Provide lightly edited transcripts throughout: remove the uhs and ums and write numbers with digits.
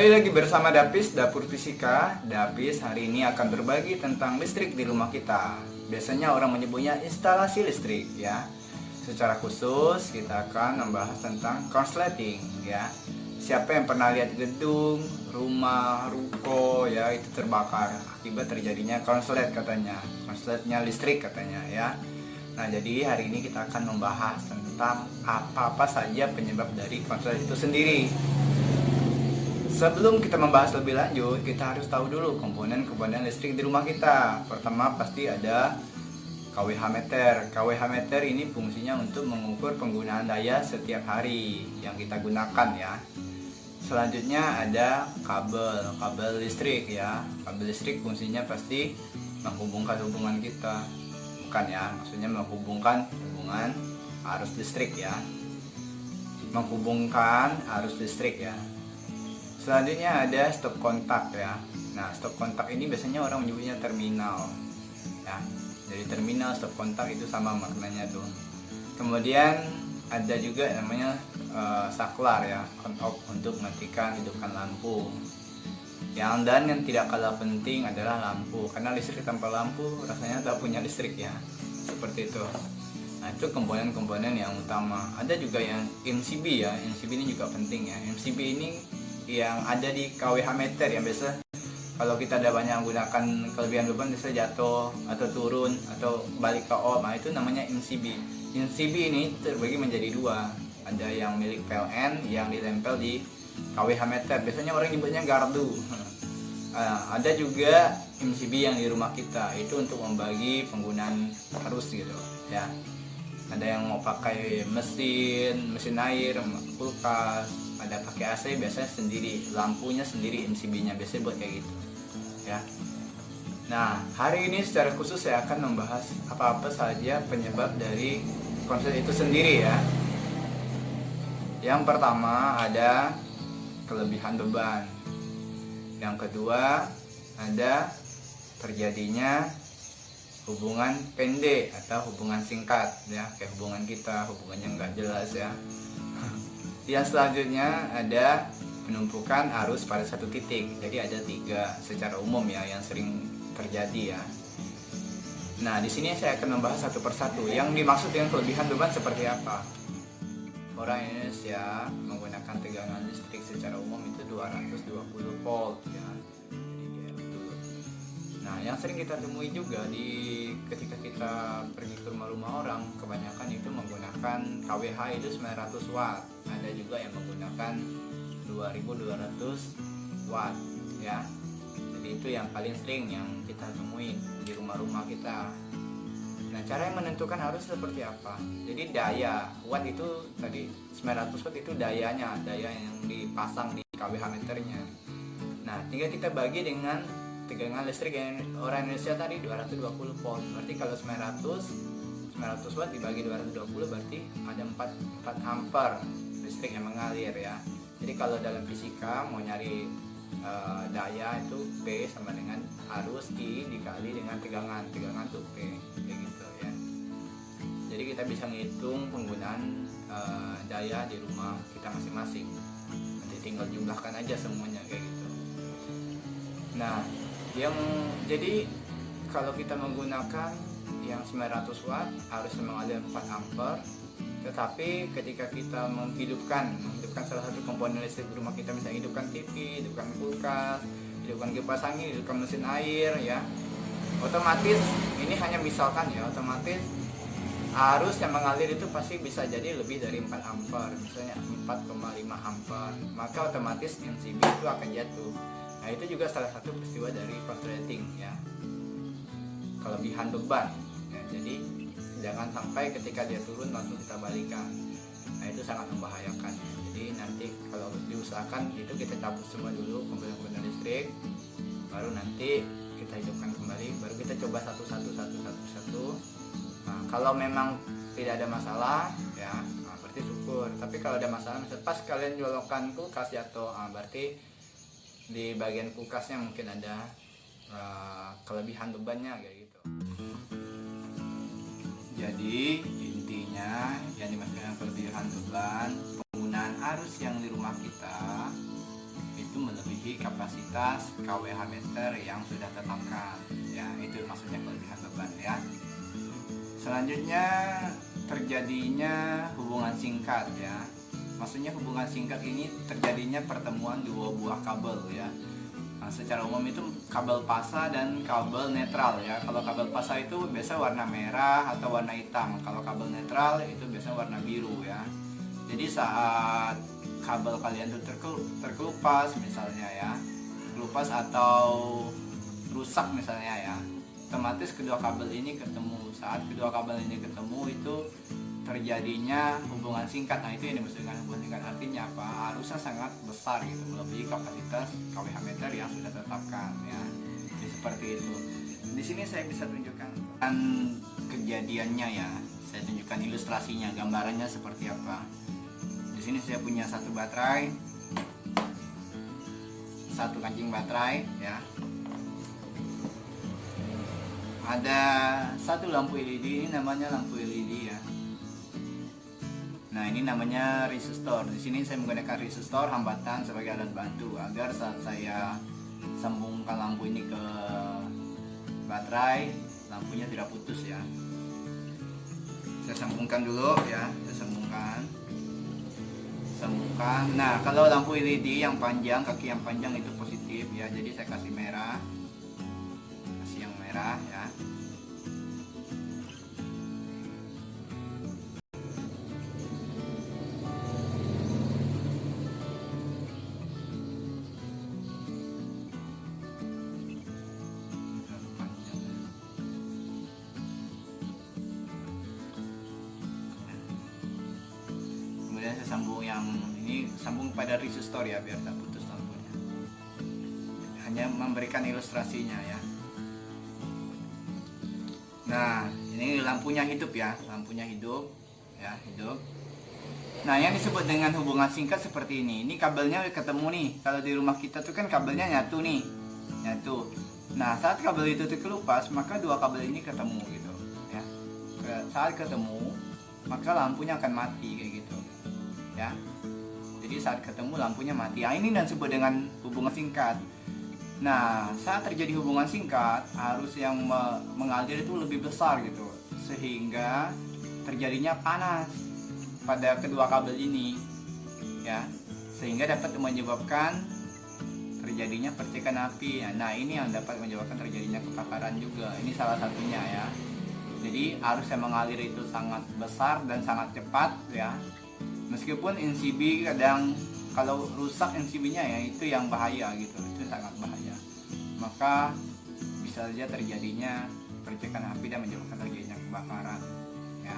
Kembali lagi bersama Dapis, Dapur Fisika. Dapis hari ini akan berbagi tentang listrik di rumah kita. Biasanya orang menyebutnya instalasi listrik ya. Secara khusus kita akan membahas tentang konsleting ya. Siapa yang pernah lihat gedung, rumah, ruko ya itu terbakar akibat terjadinya konslet katanya. Konsletnya listrik katanya ya. Nah, jadi hari ini kita akan membahas tentang apa-apa saja penyebab dari konslet itu sendiri. Sebelum kita membahas lebih lanjut, kita harus tahu dulu komponen-komponen listrik di rumah kita. Pertama pasti ada kWh meter. kWh meter ini fungsinya untuk mengukur penggunaan daya setiap hari yang kita gunakan ya. Selanjutnya ada kabel listrik ya. Kabel listrik fungsinya pasti menghubungkan hubungan kita. Bukan ya, maksudnya menghubungkan hubungan arus listrik ya. Menghubungkan arus listrik ya. Selanjutnya ada stop kontak ya. Nah, stop kontak ini biasanya orang menyebutnya terminal ya. Jadi terminal, stop kontak itu sama maknanya tuh. Kemudian ada juga namanya saklar ya, on off untuk mematikan hidupkan lampu. Yang tidak kalah penting adalah lampu, karena listrik tanpa lampu rasanya tak punya listrik ya. Seperti itu. Nah, itu komponen-komponen yang utama. Ada juga yang MCB ya. MCB ini juga penting ya. MCB ini yang ada di kWh meter yang biasa kalau kita ada banyak menggunakan kelebihan beban bisa jatuh atau turun atau balik ke ohm. Nah, itu namanya MCB. MCB ini terbagi menjadi dua. Ada yang milik PLN yang ditempel di kWh meter. Biasanya orang nyebutnya gardu. Ada juga MCB yang di rumah kita. Itu untuk membagi penggunaan arus gitu ya. Ada yang mau pakai mesin air, kulkas, ada pakai AC biasanya sendiri, lampunya sendiri MCB-nya biasanya buat kayak gitu ya. Nah, hari ini secara khusus saya akan membahas apa-apa saja penyebab dari konslet itu sendiri ya. Yang pertama ada kelebihan beban. Yang kedua ada terjadinya hubungan pendek atau hubungan singkat ya, kayak hubungan kita, hubungannya nggak jelas ya. Yang selanjutnya ada penumpukan arus pada satu titik. Jadi ada 3 secara umum ya yang sering terjadi ya. Nah, di sini saya akan membahas satu persatu. Yang dimaksud dengan kelebihan beban seperti apa? Orang Indonesia menggunakan tegangan listrik secara umum itu 220 volt ya. Nah, yang sering kita temui juga ketika kita pergi ke rumah-rumah orang, kebanyakan itu menggunakan kWh itu 900 watt. Ada juga yang menggunakan 2200 watt ya. Jadi itu yang paling sering yang kita temui di rumah-rumah kita. Nah, cara yang menentukan arus seperti apa? Jadi daya watt itu tadi 900 watt itu daya yang dipasang di kWh meternya. Nah, tinggal kita bagi dengan tegangan listrik yang orang Indonesia tadi 220 volt. Berarti kalau 900 watt dibagi 220 berarti ada 4 ampere listrik yang mengalir ya. Jadi kalau dalam fisika mau nyari daya itu P sama dengan arus I dikali dengan tegangan tuh P kayak gitu ya. Jadi kita bisa ngitung penggunaan daya di rumah kita masing-masing. Nanti tinggal jumlahkan aja semuanya kayak gitu. Nah, jadi kalau kita menggunakan yang 900 watt harus mengalir 4 ampere, tetapi ketika kita menghidupkan salah satu komponen listrik di rumah kita, misalnya hidupkan TV, hidupkan kulkas, hidupkan kipas angin, hidupkan mesin air ya, otomatis ini hanya misalkan ya, otomatis arus yang mengalir itu pasti bisa jadi lebih dari 4 ampere, misalnya 4,5 ampere, maka otomatis MCB itu akan jatuh. Nah, itu juga salah satu peristiwa dari konsleting ya, kelebihan beban ya. Jadi jangan sampai ketika dia turun langsung kita balikan. Nah, itu sangat membahayakan. Jadi nanti kalau diusahakan itu kita cabut semua dulu komponen listrik, baru nanti kita hidupkan kembali, baru kita coba satu. Nah, kalau memang tidak ada masalah ya, berarti syukur. Tapi kalau ada masalah, misalnya pas kalian nyolokkan kulkas jatuh, berarti di bagian kulkasnya mungkin ada kelebihan bebannya kayak gitu. Jadi intinya yang dimaksudkan kelebihan beban, penggunaan arus yang di rumah kita itu melebihi kapasitas kWh meter yang sudah tetapkan ya. Itu maksudnya kelebihan beban ya. Selanjutnya terjadinya hubungan singkat ya. Maksudnya hubungan singkat ini terjadinya pertemuan dua buah kabel ya. Nah, secara umum itu kabel pasa dan kabel netral ya. Kalau kabel pasa itu biasa warna merah atau warna hitam. Kalau kabel netral itu biasa warna biru ya. Jadi saat kabel kalian itu terkelupas misalnya ya, kelupas atau rusak misalnya ya, otomatis kedua kabel ini ketemu. Saat kedua kabel ini ketemu itu terjadinya hubungan singkat. Nah, itu yang dimaksud dengan hubungan singkat. Artinya apa? Arusnya sangat besar gitu, melebihi kapasitas kWh meter yang sudah tetapkan ya. Jadi seperti itu. Di sini saya bisa tunjukkan kejadiannya ya. Saya tunjukkan ilustrasinya, gambarannya seperti apa. Di sini saya punya satu baterai, satu kancing baterai ya. Ada satu lampu LED, ini namanya lampu LED ya. Nah, ini namanya resistor. Di sini saya menggunakan resistor hambatan sebagai alat bantu agar saat saya sambungkan lampu ini ke baterai, lampunya tidak putus ya. Saya sambungkan dulu ya, saya sambungkan. Nah, kalau lampu LED yang panjang, kaki yang panjang itu positif ya. Jadi saya kasih merah. Kasih yang merah ya. Kemudian saya sambung yang ini, sambung pada resistor ya, biar tak putus lampunya. Hanya memberikan ilustrasinya ya. Nah, ini lampunya hidup ya, lampunya hidup ya, hidup. Nah, yang disebut dengan hubungan singkat seperti ini kabelnya ketemu nih. Kalau di rumah kita tuh kan kabelnya nyatu nih, nyatu. Nah, saat kabel itu terkelupas, maka dua kabel ini ketemu gitu ya. Saat ketemu, maka lampunya akan mati kayak gitu ya. Jadi saat ketemu lampunya mati. Nah, ini dan disebut dengan hubungan singkat. Nah, saat terjadi hubungan singkat, arus yang mengalir itu lebih besar gitu, sehingga terjadinya panas pada kedua kabel ini ya, sehingga dapat menyebabkan terjadinya percikan api. Nah, ini yang dapat menyebabkan terjadinya kebakaran juga. Ini salah satunya ya. Jadi arus yang mengalir itu sangat besar dan sangat cepat ya. Meskipun NCB kadang kalau rusak NCB-nya ya, itu yang bahaya gitu, itu sangat bahaya. Maka bisa saja terjadinya percikan api dan menyebabkan terjadinya kebakaran ya.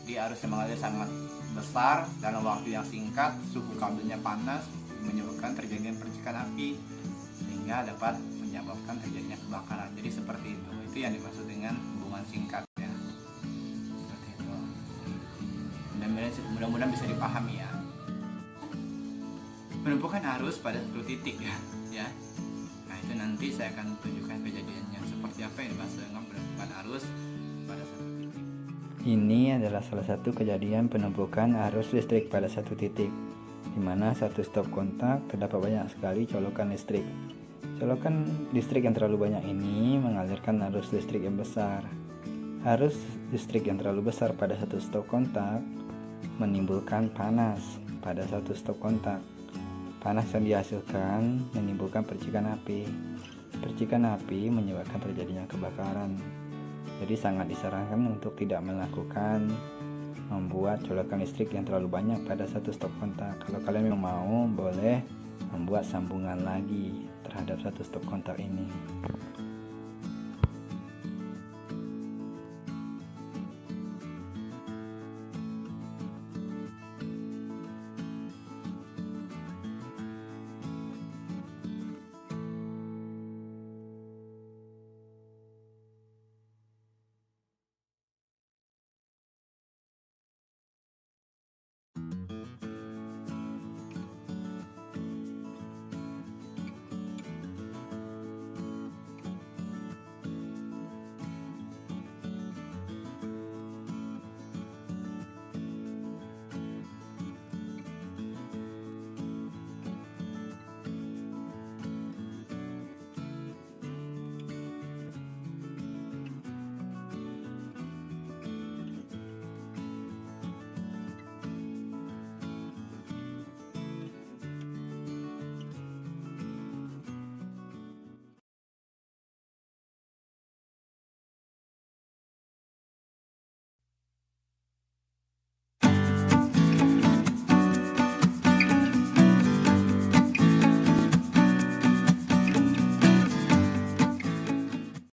Jadi arus yang mengalir sangat besar dalam waktu yang singkat, suhu kabelnya panas, menyebabkan terjadinya percikan api sehingga dapat menyebabkan terjadinya kebakaran. Jadi seperti itu. Itu yang dimaksud dengan hubungan singkat ya. Seperti itu. Mudah-mudahan bisa dipahami ya. Penumpukan arus pada satu titik ya. Nah, itu nanti saya akan tunjukkan kejadiannya seperti apa yang dimaksud dengan penumpukan arus pada satu titik. Ini adalah salah satu kejadian penumpukan arus listrik pada satu titik, di mana satu stop kontak terdapat banyak sekali colokan listrik. Colokan listrik yang terlalu banyak ini mengalirkan arus listrik yang besar. Arus listrik yang terlalu besar pada satu stop kontak menimbulkan panas pada satu stop kontak. Panas yang dihasilkan menimbulkan percikan api. Percikan api menyebabkan terjadinya kebakaran. Jadi sangat disarankan untuk tidak melakukan membuat colokan listrik yang terlalu banyak pada satu stop kontak. Kalau kalian memang mau, boleh membuat sambungan lagi terhadap satu stop kontak ini.